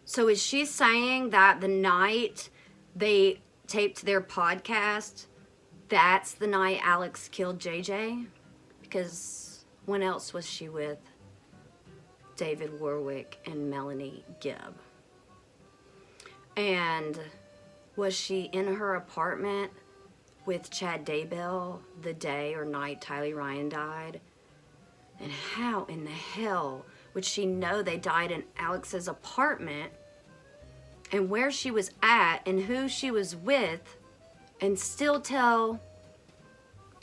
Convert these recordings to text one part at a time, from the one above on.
So is she saying that the night they taped their podcast, that's the night Alex killed JJ? Because when else was she with David Warwick and Melanie Gibb? And was she in her apartment with Chad Daybell the day or night Tylee Ryan died? And how in the hell would she know they died in Alex's apartment and where she was at and who she was with and still tell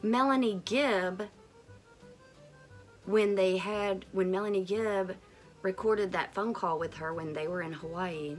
Melanie Gibb when Melanie Gibb recorded that phone call with her when they were in Hawaii,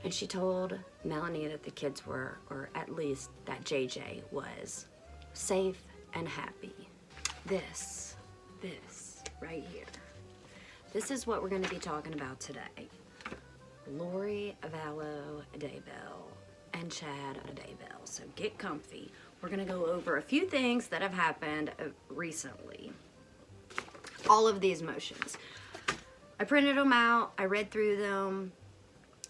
and she told Melanie that the kids were, or at least that JJ was, safe and happy. This right here. This is what we're going to be talking about today. Lori Vallow Daybell and Chad Daybell. So get comfy. We're going to go over a few things that have happened recently. All of these motions. I printed them out. I read through them.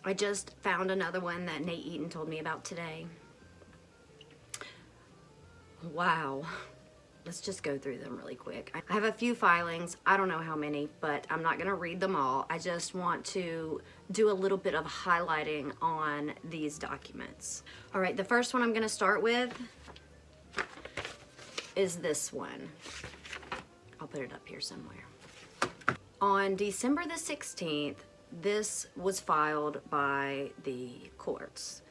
I just found another one that Nate Eaton told me about today. Wow. Let's just go through them really quick. I have a few filings. I don't know how many, but I'm not going to read them all. I just want to do a little bit of highlighting on these documents. All right, the first one I'm going to start with is this one. I'll put it up here somewhere. On December the 16th, this was filed by the courts.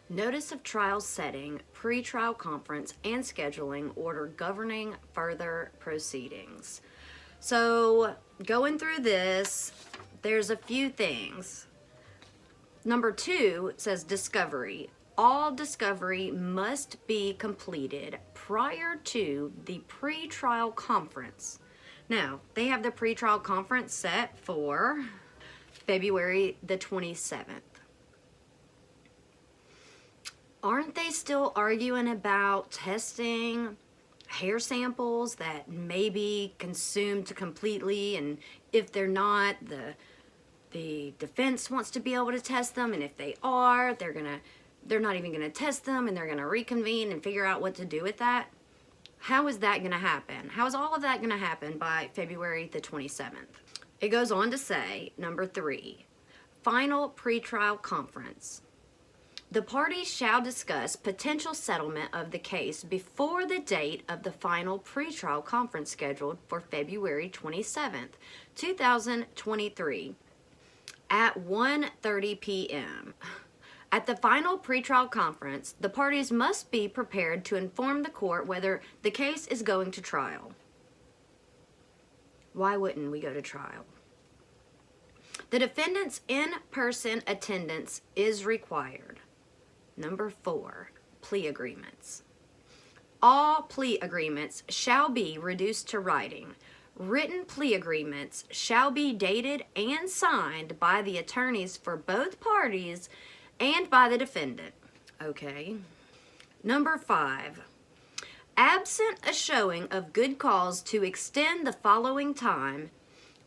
Notice of trial setting, pre-trial conference, and scheduling order governing further proceedings. So going through this, there's a few things. Number 2 says discovery. All discovery must be completed prior to the pre-trial conference. Now, they have the pre-trial conference set for February the 27th. Aren't they still arguing about testing hair samples that may be consumed completely, and if they're not, the defense wants to be able to test them, and if they are, they're not even gonna test them, and they're gonna reconvene and figure out what to do with that? How is that gonna happen? How is all of that gonna happen by February the 27th? It goes on to say, number 3, final pretrial conference. The parties shall discuss potential settlement of the case before the date of the final pretrial conference scheduled for February 27th, 2023 at 1:30 p.m. At the final pretrial conference, the parties must be prepared to inform the court whether the case is going to trial. Why wouldn't we go to trial? The defendant's in-person attendance is required. Number 4, plea agreements. All plea agreements shall be reduced to writing. Written plea agreements shall be dated and signed by the attorneys for both parties and by the defendant. Okay. Number 5, absent a showing of good cause to extend the following time,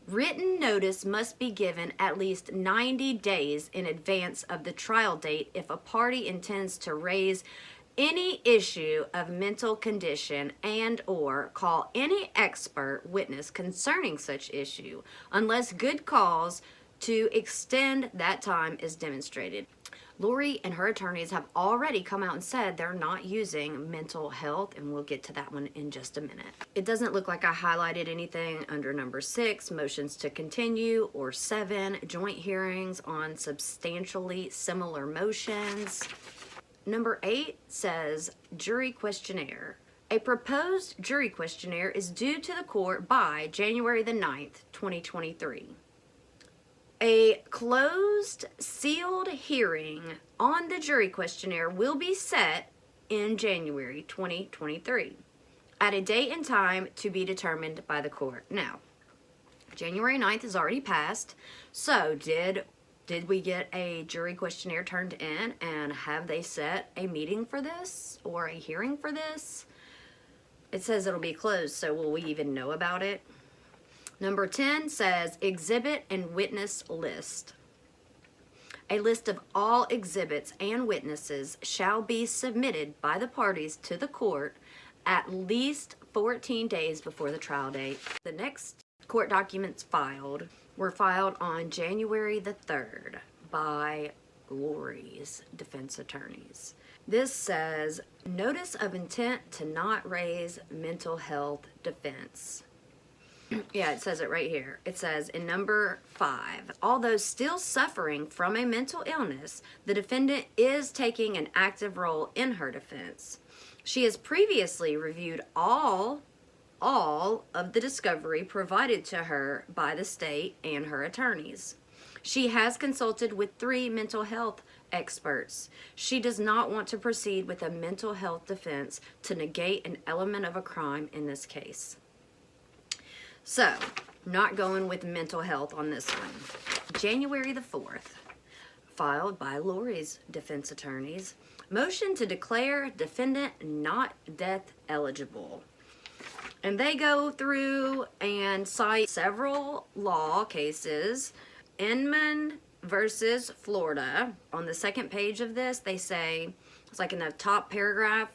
written notice must be given at least 90 days in advance of the trial date if a party intends to raise any issue of mental condition and or call any expert witness concerning such issue, unless good cause to extend that time is demonstrated. Lori and her attorneys have already come out and said they're not using mental health, and we'll get to that one in just a minute. It doesn't look like I highlighted anything under number 6, motions to continue, or 7, joint hearings on substantially similar motions. Number 8 says jury questionnaire. A proposed jury questionnaire is due to the court by January the 9th, 2023. A closed, sealed hearing on the jury questionnaire will be set in January 2023 at a date and time to be determined by the court. Now, January 9th is already passed, so did we get a jury questionnaire turned in, and have they set a meeting for this or a hearing for this? It says it'll be closed, so will we even know about it? Number 10 says exhibit and witness list. A list of all exhibits and witnesses shall be submitted by the parties to the court at least 14 days before the trial date. The next court documents filed were filed on January the 3rd by Lori's defense attorneys. This says, notice of intent to not raise mental health defense. Yeah, it says it right here. It says in number 5, although still suffering from a mental illness, the defendant is taking an active role in her defense. She has previously reviewed all of the discovery provided to her by the state and her attorneys. She has consulted with 3 mental health experts. She does not want to proceed with a mental health defense to negate an element of a crime in this case. So, not going with mental health on this one. January the 4th, filed by Lori's defense attorneys, motion to declare defendant not death eligible. And they go through and cite several law cases. Inman versus Florida. On the second page of this, they say, it's like in the top paragraph,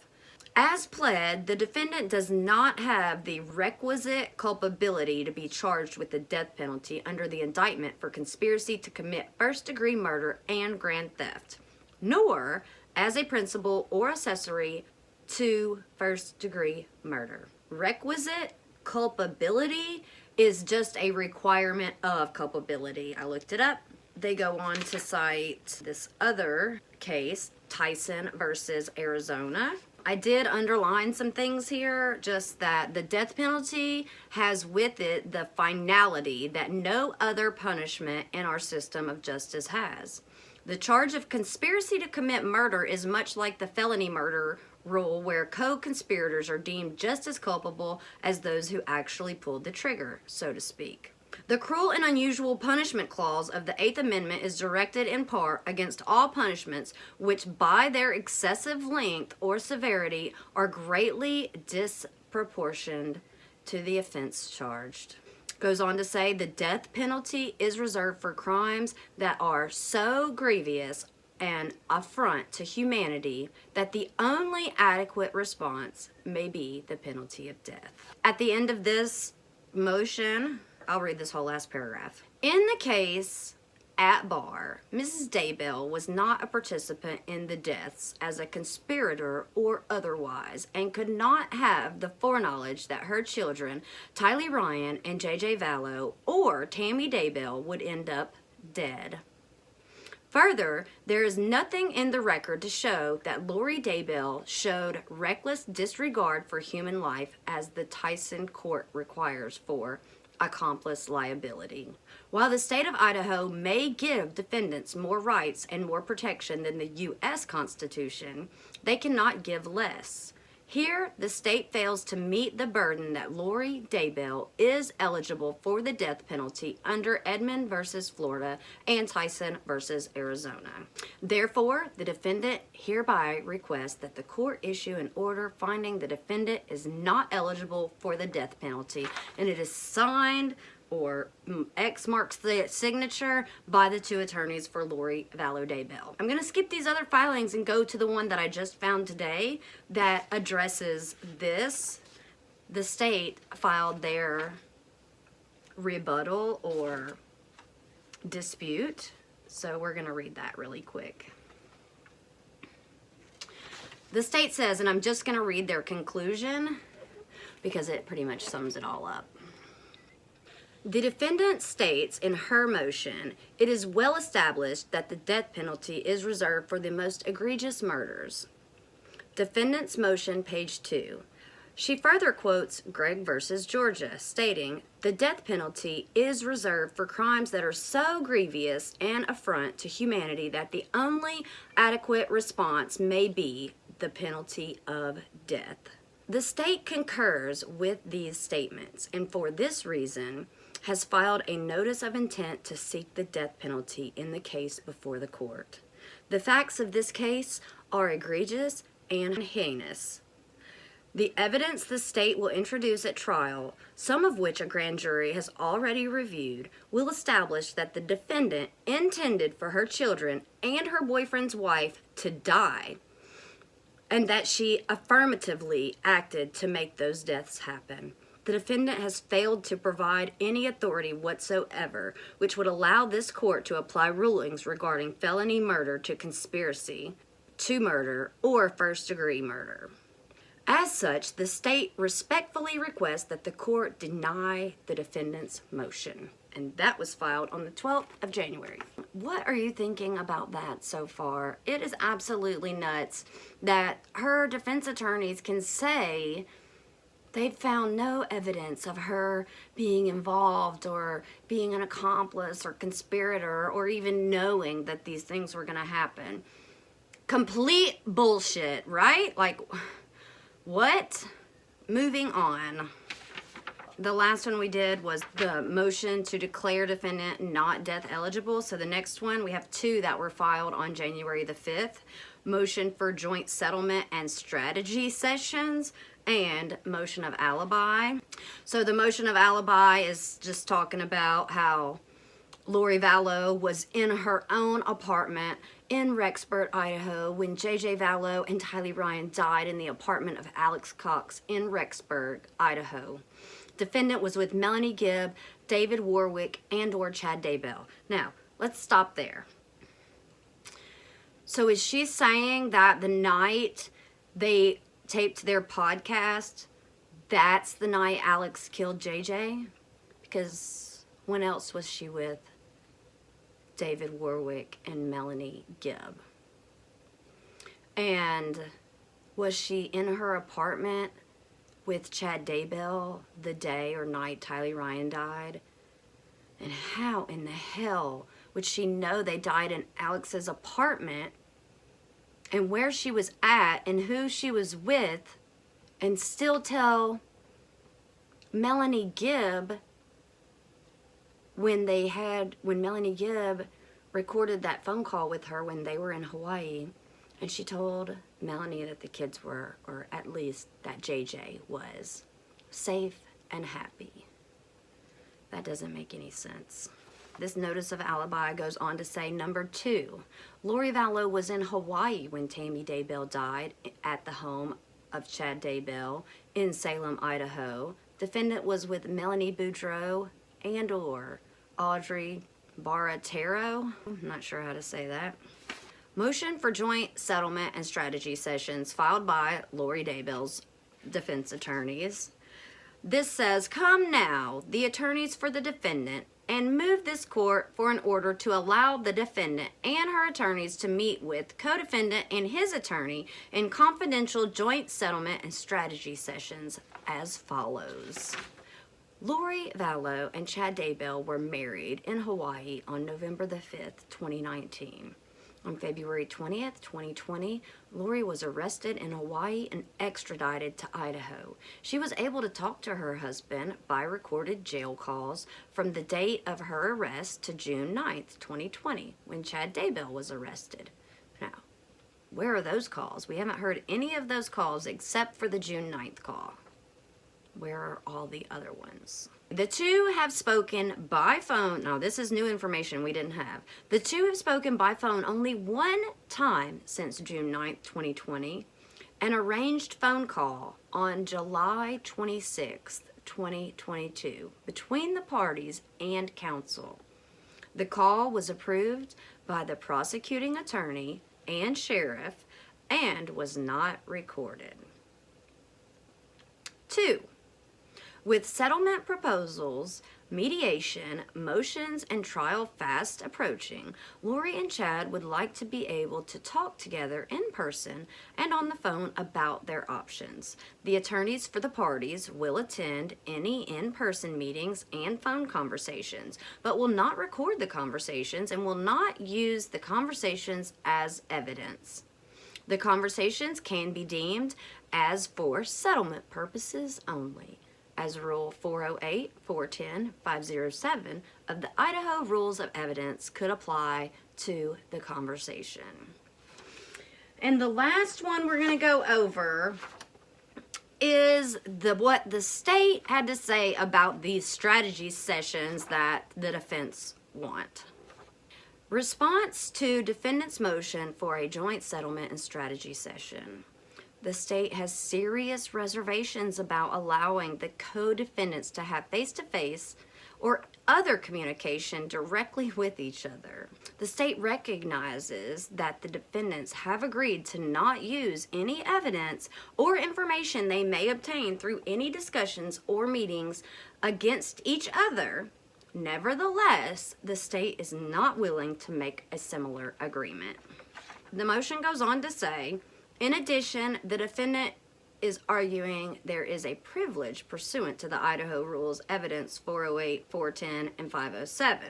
as pled, the defendant does not have the requisite culpability to be charged with the death penalty under the indictment for conspiracy to commit first-degree murder and grand theft, nor as a principal or accessory to first-degree murder. Requisite culpability is just a requirement of culpability. I looked it up. They go on to cite this other case, Tyson versus Arizona. I did underline some things here, just that the death penalty has with it the finality that no other punishment in our system of justice has. The charge of conspiracy to commit murder is much like the felony murder rule, where co-conspirators are deemed just as culpable as those who actually pulled the trigger, so to speak. The cruel and unusual punishment clause of the 8th Amendment is directed in part against all punishments which by their excessive length or severity are greatly disproportioned to the offense charged. Goes on to say the death penalty is reserved for crimes that are so grievous an affront to humanity that the only adequate response may be the penalty of death. At the end of this motion, I'll read this whole last paragraph. In the case at bar, Mrs. Daybell was not a participant in the deaths as a conspirator or otherwise, and could not have the foreknowledge that her children, Tylee Ryan and J.J. Vallow, or Tammy Daybell, would end up dead. Further, there is nothing in the record to show that Lori Daybell showed reckless disregard for human life as the Tyson court requires for accomplice liability. While the state of Idaho may give defendants more rights and more protection than the U.S. Constitution, they cannot give less. Here, the state fails to meet the burden that Lori Daybell is eligible for the death penalty under Edmond versus Florida and Tyson versus Arizona. Therefore, the defendant hereby requests that the court issue an order finding the defendant is not eligible for the death penalty, and it is signed or X marks the signature by the 2 attorneys for Lori Vallow Daybell. I'm going to skip these other filings and go to the one that I just found today that addresses this. The state filed their rebuttal or dispute, so we're going to read that really quick. The state says, and I'm just going to read their conclusion because it pretty much sums it all up. The defendant states in her motion, it is well established that the death penalty is reserved for the most egregious murders. Defendant's motion, page 2. She further quotes Gregg versus Georgia, stating, the death penalty is reserved for crimes that are so grievous and affront to humanity that the only adequate response may be the penalty of death. The state concurs with these statements, and for this reason, has filed a notice of intent to seek the death penalty in the case before the court. The facts of this case are egregious and heinous. The evidence the state will introduce at trial, some of which a grand jury has already reviewed, will establish that the defendant intended for her children and her boyfriend's wife to die, and that she affirmatively acted to make those deaths happen. The defendant has failed to provide any authority whatsoever which would allow this court to apply rulings regarding felony murder to conspiracy to murder or first-degree murder. As such, the state respectfully requests that the court deny the defendant's motion. And that was filed on the 12th of January. What are you thinking about that so far? It is absolutely nuts that her defense attorneys can say they've found no evidence of her being involved or being an accomplice or conspirator or even knowing that these things were going to happen. Complete bullshit, right? Like, what? Moving on. The last one we did was the motion to declare defendant not death eligible. So the next one, we have two that were filed on January the 5th. Motion for joint settlement and strategy sessions and motion of alibi. So the motion of alibi is just talking about how Lori Vallow was in her own apartment in Rexburg, Idaho, when J.J. Vallow and Tylee Ryan died in the apartment of Alex Cox in Rexburg, Idaho. Defendant was with Melanie Gibb, David Warwick, and/or Chad Daybell. Now, let's stop there. So is she saying that the night they taped their podcast, that's the night Alex killed JJ? Because when else was she with David Warwick and Melanie Gibb? And was she in her apartment with Chad Daybell the day or night Tylee Ryan died? And how in the hell would she know they died in Alex's apartment and where she was at and who she was with and still tell Melanie Gibb when Melanie Gibb recorded that phone call with her when they were in Hawaii, and she told Melanie that the kids were, or at least that JJ was, safe and happy. That doesn't make any sense. This notice of alibi goes on to say, number 2, Lori Vallow was in Hawaii when Tammy Daybell died at the home of Chad Daybell in Salem, Idaho. Defendant was with Melanie Boudreau and/or Audrey Baratero. I'm not sure how to say that. Motion for joint settlement and strategy sessions filed by Lori Daybell's defense attorneys. This says, come now, the attorneys for the defendant, and move this court for an order to allow the defendant and her attorneys to meet with co-defendant and his attorney in confidential joint settlement and strategy sessions as follows. Lori Vallow and Chad Daybell were married in Hawaii on November the 5th, 2019. On February 20th, 2020, Lori was arrested in Hawaii and extradited to Idaho. She was able to talk to her husband by recorded jail calls from the date of her arrest to June 9th, 2020, when Chad Daybell was arrested. Now, where are those calls? We haven't heard any of those calls except for the June 9th call. Where are all the other ones? The two have spoken by phone. Now, this is new information we didn't have. The two have spoken by phone only one time since June 9th, 2020, an arranged phone call on July 26th, 2022, between the parties and counsel. The call was approved by the prosecuting attorney and sheriff and was not recorded. 2. With settlement proposals, mediation, motions, and trial fast approaching, Lori and Chad would like to be able to talk together in person and on the phone about their options. The attorneys for the parties will attend any in-person meetings and phone conversations, but will not record the conversations and will not use the conversations as evidence. The conversations can be deemed as for settlement purposes only, as Rule 408, 410, 507 of the Idaho Rules of Evidence could apply to the conversation. And the last one we're going to go over is what the state had to say about these strategy sessions that the defense want. Response to defendant's motion for a joint settlement and strategy session. The state has serious reservations about allowing the co-defendants to have face-to-face or other communication directly with each other. The state recognizes that the defendants have agreed to not use any evidence or information they may obtain through any discussions or meetings against each other. Nevertheless, the state is not willing to make a similar agreement. The motion goes on to say, in addition, the defendant is arguing there is a privilege pursuant to the Idaho Rules Evidence 408, 410, and 507.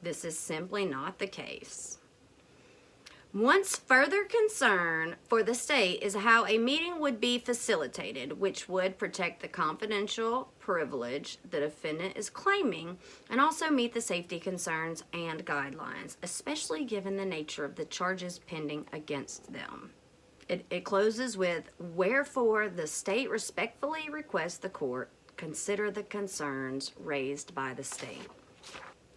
This is simply not the case. One's further concern for the state is how a meeting would be facilitated, which would protect the confidential privilege the defendant is claiming and also meet the safety concerns and guidelines, especially given the nature of the charges pending against them. It closes with, wherefore the state respectfully requests the court consider the concerns raised by the state.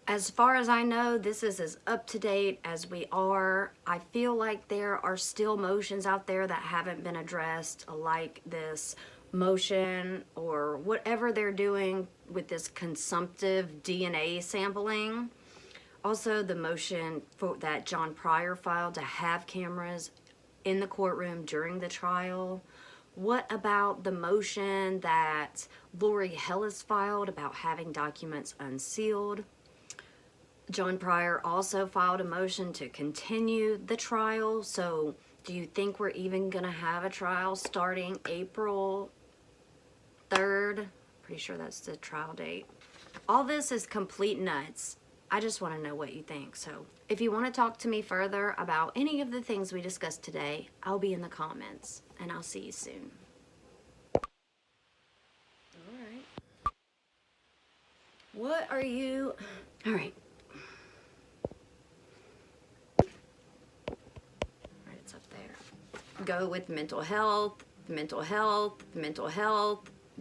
As far as I know, this is as up to date as we are. I feel like there are still motions out there that haven't been addressed, like this motion or whatever they're doing with this consumptive DNA sampling. Also, the motion that John Pryor filed to have cameras in the courtroom during the trial. What about the motion that Lori Hellis filed about having documents unsealed? John Pryor also filed a motion to continue the trial. So do you think we're even going to have a trial starting April 3rd? Pretty sure that's the trial date. All this is complete nuts. I just want to know what you think. So if you want to talk to me further about any of the things we discussed today, I'll be in the comments, and I'll see you soon. All right. What are you... All right. It's up there. Go with mental health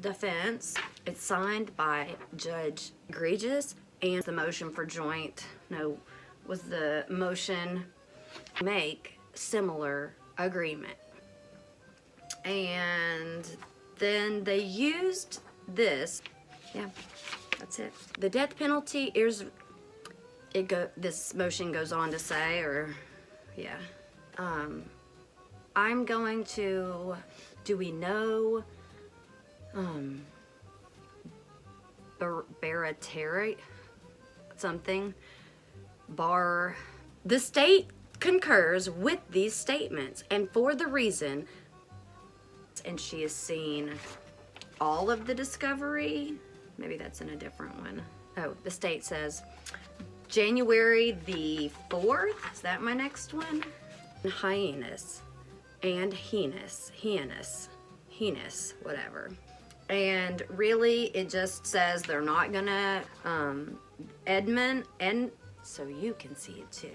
defense. It's signed by Judge Egregious. And the motion for joint, was the motion to make similar agreement. And then they used this. Yeah, that's it. The death penalty, this motion goes on to say, I'm going to, do we know, baratary? Something the state concurs with these statements, and for the reason, and she has seen all of the discovery. Maybe that's in a different one. Oh, the state says January the 4th. Is that my next one? Heinous, whatever. And really, it just says they're not gonna, Edmund, and so you can see it too.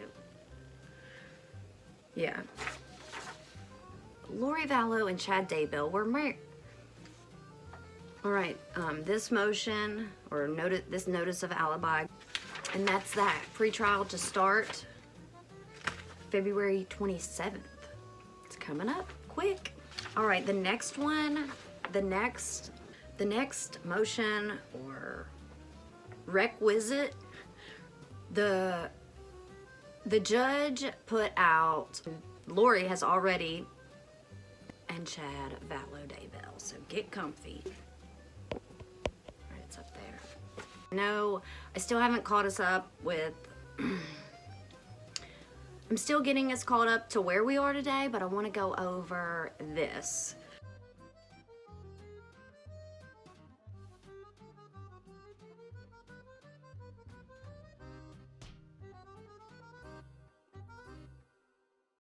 Yeah. Lori Vallow and Chad Daybell were married. All right, this motion, or this notice of alibi, and that's that. Pre-trial to start February 27th. It's coming up quick. All right, the next one, the next motion or requisite, the judge put out, Lori has already, and Chad Vallow Daybell, so get comfy. Right, it's up there. No, I still haven't caught us up with, I'm still getting us caught up to where we are today, but I want to go over this.